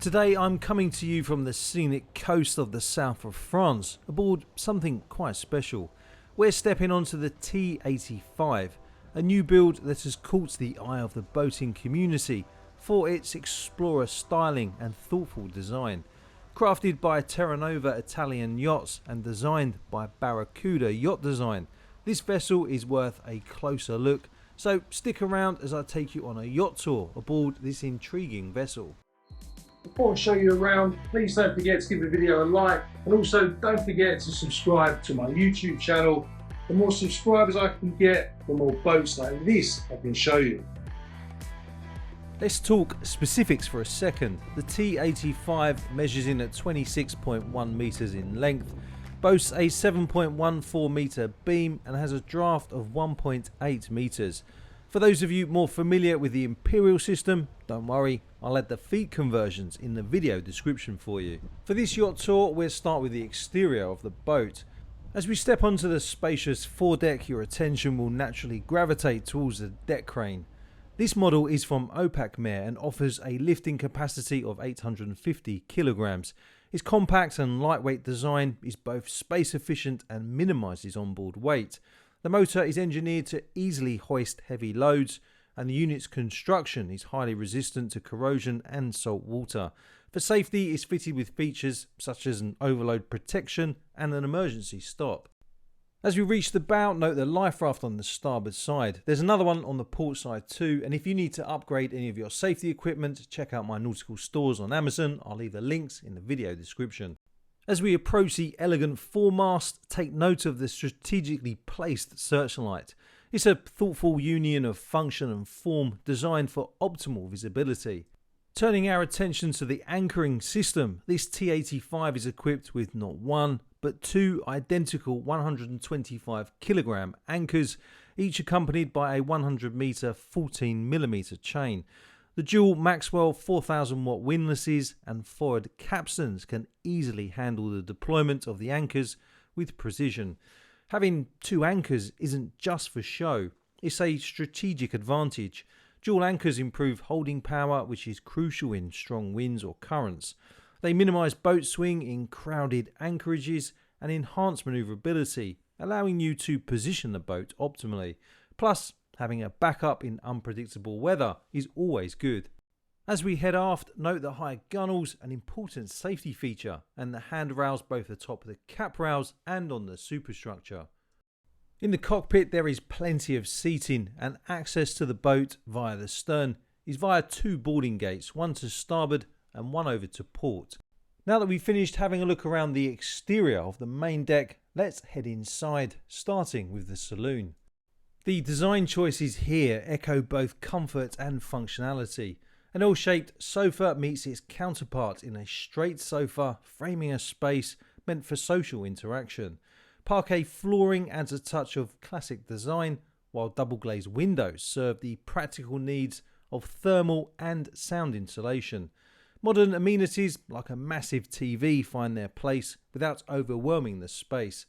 Today I'm coming to you from the scenic coast of the south of France, aboard something quite special. We're stepping onto the T85, a new build that has caught the eye of the boating community for its explorer styling and thoughtful design. Crafted by Terranova Italian Yachts and designed by Barracuda Yacht Design, this vessel is worth a closer look, so stick around as I take you on a yacht tour aboard this intriguing vessel. Before I show you around, please don't forget to give the video a like, and also don't forget to subscribe to my YouTube channel. The more subscribers I can get, the more boats like this I can show you. Let's talk specifics for a second. The T85 measures in at 26.1 metres in length, boasts a 7.14 metre beam and has a draft of 1.8 metres. For those of you more familiar with the Imperial system, don't worry, I'll add the feet conversions in the video description for you. For this yacht tour, we'll start with the exterior of the boat. As we step onto the spacious foredeck, your attention will naturally gravitate towards the deck crane. This model is from Opakmer and offers a lifting capacity of 850 kilograms. Its compact and lightweight design is both space efficient and minimises onboard weight. The motor is engineered to easily hoist heavy loads, and the unit's construction is highly resistant to corrosion and salt water. For safety, it's fitted with features such as an overload protection and an emergency stop. As we reach the bow, note the life raft on the starboard side. There's another one on the port side too, and if you need to upgrade any of your safety equipment, check out my nautical stores on Amazon. I'll leave the links in the video description. As we approach the elegant foremast, take note of the strategically placed searchlight. It's a thoughtful union of function and form designed for optimal visibility. Turning our attention to the anchoring system, this T85 is equipped with not one, but two identical 125 kilogram anchors, each accompanied by a 100 metre 14mm chain. The dual Maxwell 4000 watt windlasses and forward capstans can easily handle the deployment of the anchors with precision. Having two anchors isn't just for show, it's a strategic advantage. Dual anchors improve holding power, which is crucial in strong winds or currents. They minimise boat swing in crowded anchorages and enhance manoeuvrability, allowing you to position the boat optimally. Plus, having a backup in unpredictable weather is always good. As we head aft, note the high gunnels, an important safety feature, and the handrails both atop the cap rails and on the superstructure. In the cockpit there is plenty of seating, and access to the boat via the stern is via two boarding gates, one to starboard and one over to port. Now that we've finished having a look around the exterior of the main deck, let's head inside, starting with the saloon. The design choices here echo both comfort and functionality. An L-shaped sofa meets its counterpart in a straight sofa, framing a space meant for social interaction. Parquet flooring adds a touch of classic design, while double glazed windows serve the practical needs of thermal and sound insulation. Modern amenities like a massive TV find their place without overwhelming the space.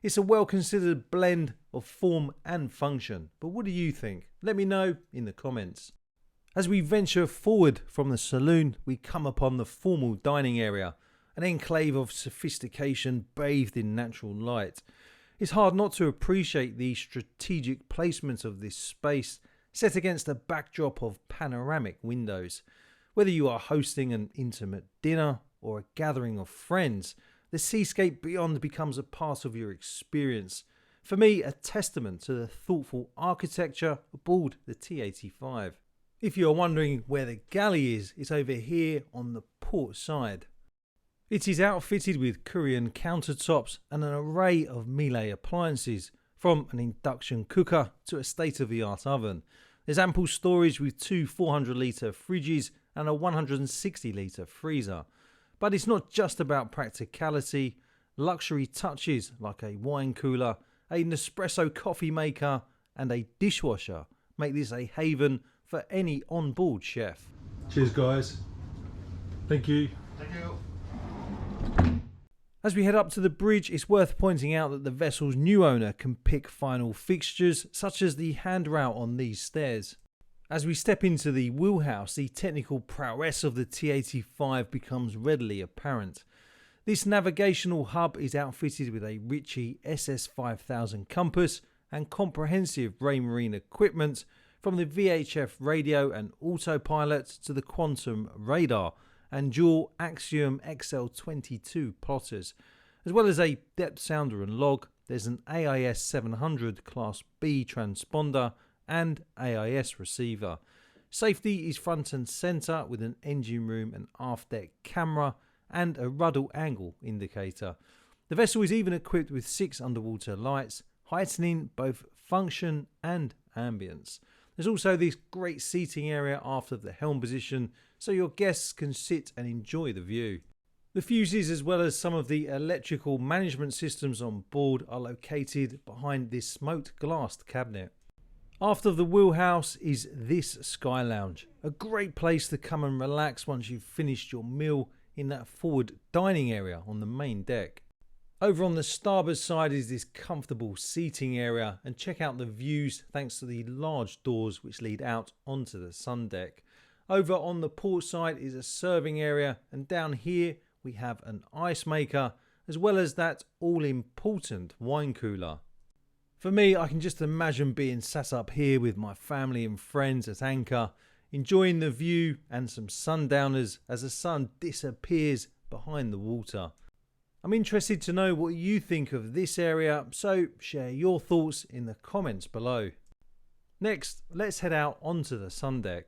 It's a well-considered blend of form and function, but what do you think? Let me know in the comments. As we venture forward from the saloon, we come upon the formal dining area, an enclave of sophistication bathed in natural light. It's hard not to appreciate the strategic placement of this space, set against a backdrop of panoramic windows. Whether you are hosting an intimate dinner or a gathering of friends, the seascape beyond becomes a part of your experience. For me, a testament to the thoughtful architecture aboard the T85. If you are wondering where the galley is, it's over here on the port side. It is outfitted with Korean countertops and an array of Miele appliances, from an induction cooker to a state-of-the-art oven. There's ample storage with two 400-litre fridges and a 160-litre freezer. But it's not just about practicality. Luxury touches like a wine cooler, a Nespresso coffee maker and a dishwasher make this a haven for any on-board chef. Cheers guys. Thank you. Thank you. As we head up to the bridge, it's worth pointing out that the vessel's new owner can pick final fixtures such as the handrail on these stairs. As we step into the wheelhouse, the technical prowess of the T85 becomes readily apparent. This navigational hub is outfitted with a Ritchie SS5000 compass and comprehensive Raymarine equipment, from the VHF radio and autopilot to the quantum radar and dual Axiom XL22 plotters. As well as a depth sounder and log, there's an AIS 700 Class B transponder and AIS receiver. Safety is front and centre with an engine room and aft deck camera and a rudder angle indicator. The vessel is even equipped with 6 underwater lights, heightening both function and ambience. There's also this great seating area aft of the helm position, so your guests can sit and enjoy the view. The fuses, as well as some of the electrical management systems on board, are located behind this smoked glassed cabinet. Aft of the wheelhouse is this Sky Lounge, a great place to come and relax once you've finished your meal in that forward dining area on the main deck. Over on the starboard side is this comfortable seating area, and check out the views thanks to the large doors which lead out onto the Sundeck. Over on the port side is a serving area, and down here we have an ice maker as well as that all important wine cooler. For me, I can just imagine being sat up here with my family and friends at anchor, enjoying the view and some sundowners as the sun disappears behind the water. I'm interested to know what you think of this area, so share your thoughts in the comments below. Next, let's head out onto the Sundeck.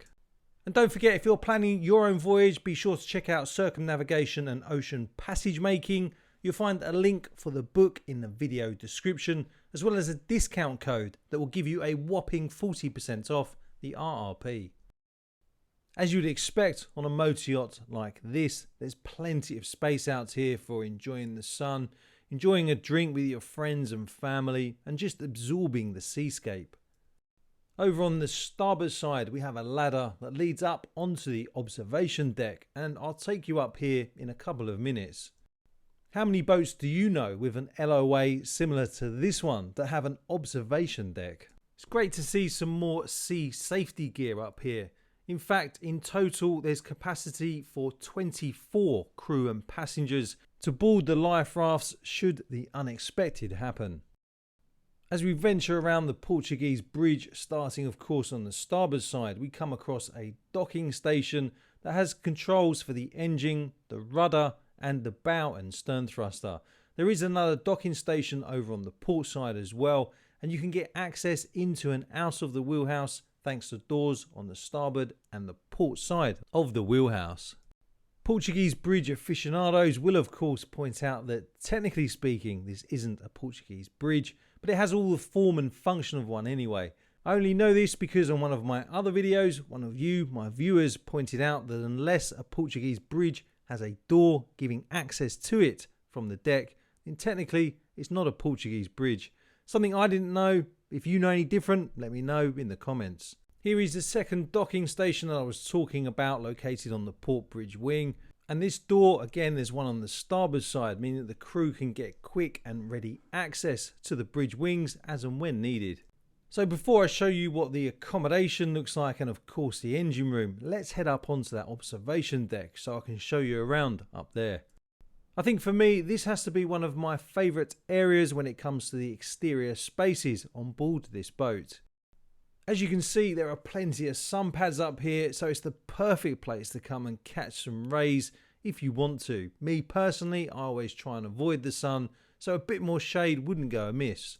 And don't forget, if you're planning your own voyage, be sure to check out Circumnavigation and Ocean Passage Making. You'll find a link for the book in the video description, as well as a discount code that will give you a whopping 40% off the RRP. As you'd expect on a motor yacht like this, there's plenty of space out here for enjoying the sun, enjoying a drink with your friends and family, and just absorbing the seascape. Over on the starboard side, we have a ladder that leads up onto the observation deck, and I'll take you up here in a couple of minutes. How many boats do you know with an LOA similar to this one that have an observation deck? It's great to see some more sea safety gear up here. In fact, in total, there's capacity for 24 crew and passengers to board the life rafts should the unexpected happen. As we venture around the Portuguese bridge, starting of course on the starboard side, we come across a docking station that has controls for the engine, the rudder and the bow and stern thruster. There is another docking station over on the port side as well, and you can get access into and out of the wheelhouse thanks to doors on the starboard and the port side of the wheelhouse. Portuguese bridge aficionados will of course point out that technically speaking this isn't a Portuguese bridge, but it has all the form and function of one anyway. I only know this because on one of my other videos, one of you, my viewers, pointed out that unless a Portuguese bridge has a door giving access to it from the deck, then technically it's not a Portuguese bridge. Something I didn't know. If you know any different, let me know in the comments. Here is the second docking station that I was talking about, located on the port bridge wing. And this door, again, there's one on the starboard side, meaning that the crew can get quick and ready access to the bridge wings as and when needed. So before I show you what the accommodation looks like and of course the engine room, let's head up onto that observation deck so I can show you around up there. I think for me, this has to be one of my favourite areas when it comes to the exterior spaces on board this boat. As you can see, there are plenty of sun pads up here, so it's the perfect place to come and catch some rays if you want to. Me personally, I always try and avoid the sun, so a bit more shade wouldn't go amiss.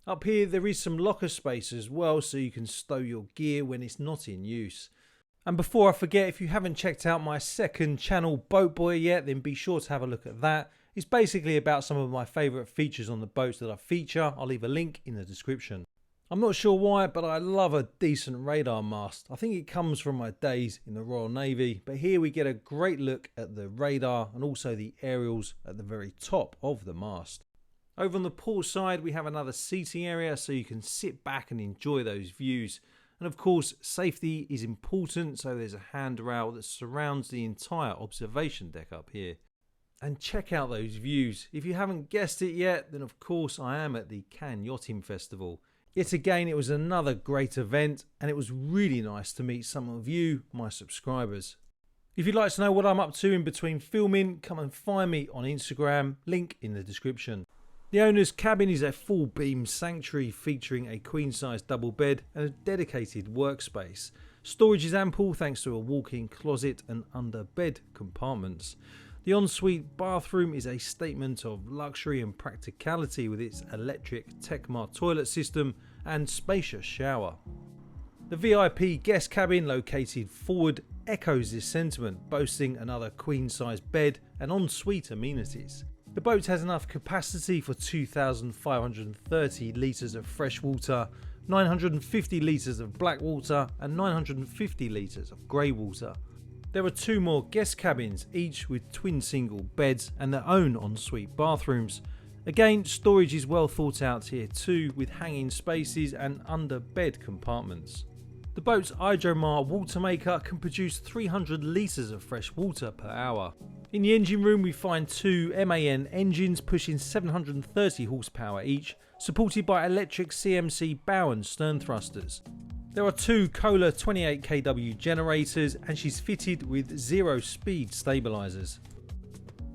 Up here there is some locker space as well, so you can stow your gear when it's not in use. And before I forget, if you haven't checked out my second channel, Boat Boy, yet, then be sure to have a look at that. It's basically about some of my favourite features on the boats that I feature. I'll leave a link in the description. I'm not sure why, but I love a decent radar mast. I think it comes from my days in the Royal Navy, but here we get a great look at the radar and also the aerials at the very top of the mast. Over on the port side, we have another seating area so you can sit back and enjoy those views. And of course, safety is important, so there's a handrail that surrounds the entire observation deck up here. And check out those views. If you haven't guessed it yet, then of course I am at the Cannes Yachting Festival. Yet again, it was another great event, and it was really nice to meet some of you, my subscribers. If you'd like to know what I'm up to in between filming, come and find me on Instagram, link in the description. The owner's cabin is a full beam sanctuary featuring a queen size double bed and a dedicated workspace. Storage is ample thanks to a walk-in closet and under bed compartments. The ensuite bathroom is a statement of luxury and practicality with its electric Tecmar toilet system and spacious shower. The VIP guest cabin located forward echoes this sentiment, boasting another queen-size bed and ensuite amenities. The boat has enough capacity for 2,530 litres of fresh water, 950 litres of black water and 950 litres of grey water. There are 2 more guest cabins, each with twin single beds and their own ensuite bathrooms. Again, storage is well thought out here too, with hanging spaces and under bed compartments. The boat's Hydromar water maker can produce 300 litres of fresh water per hour. In the engine room we find 2 MAN engines pushing 730 horsepower each, supported by electric CMC bow and stern thrusters. There are 2 Kohler 28 kW generators and she's fitted with 0 speed stabilisers.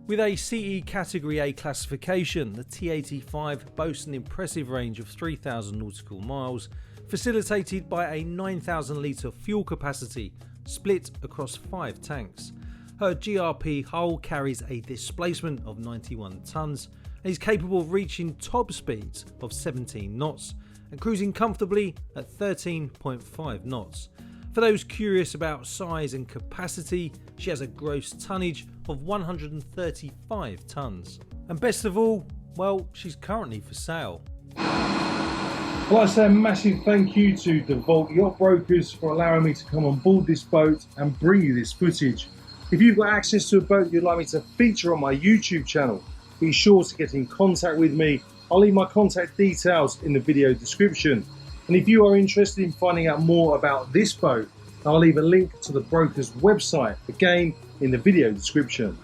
With a CE Category A classification, the T85 boasts an impressive range of 3,000 nautical miles, facilitated by a 9,000 litre fuel capacity split across 5 tanks. Her GRP hull carries a displacement of 91 tonnes and is capable of reaching top speeds of 17 knots and cruising comfortably at 13.5 knots. For those curious about size and capacity, she has a gross tonnage of 135 tonnes. And best of all, well, she's currently for sale. I'd like to say a massive thank you to the Vault Yacht Brokers for allowing me to come on board this boat and bring you this footage. If you've got access to a boat you'd like me to feature on my YouTube channel, be sure to get in contact with me. I'll leave my contact details in the video description. And if you are interested in finding out more about this boat, I'll leave a link to the broker's website, again in the video description.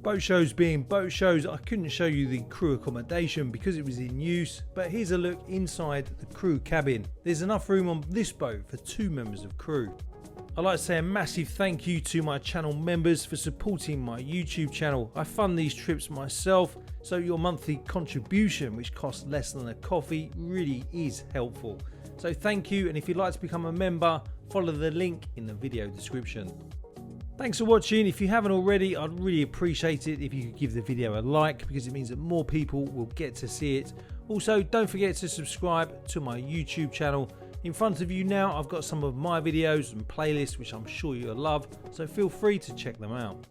Boat shows being boat shows, I couldn't show you the crew accommodation because it was in use, but here's a look inside the crew cabin. There's enough room on this boat for 2 members of crew. I'd like to say a massive thank you to my channel members for supporting my YouTube channel. I fund these trips myself, so your monthly contribution, which costs less than a coffee, really is helpful. So thank you, and if you'd like to become a member, follow the link in the video description. Thanks for watching. If you haven't already, I'd really appreciate it if you could give the video a like, because it means that more people will get to see it. Also, don't forget to subscribe to my YouTube channel. In front of you now, I've got some of my videos and playlists which I'm sure you'll love, so feel free to check them out.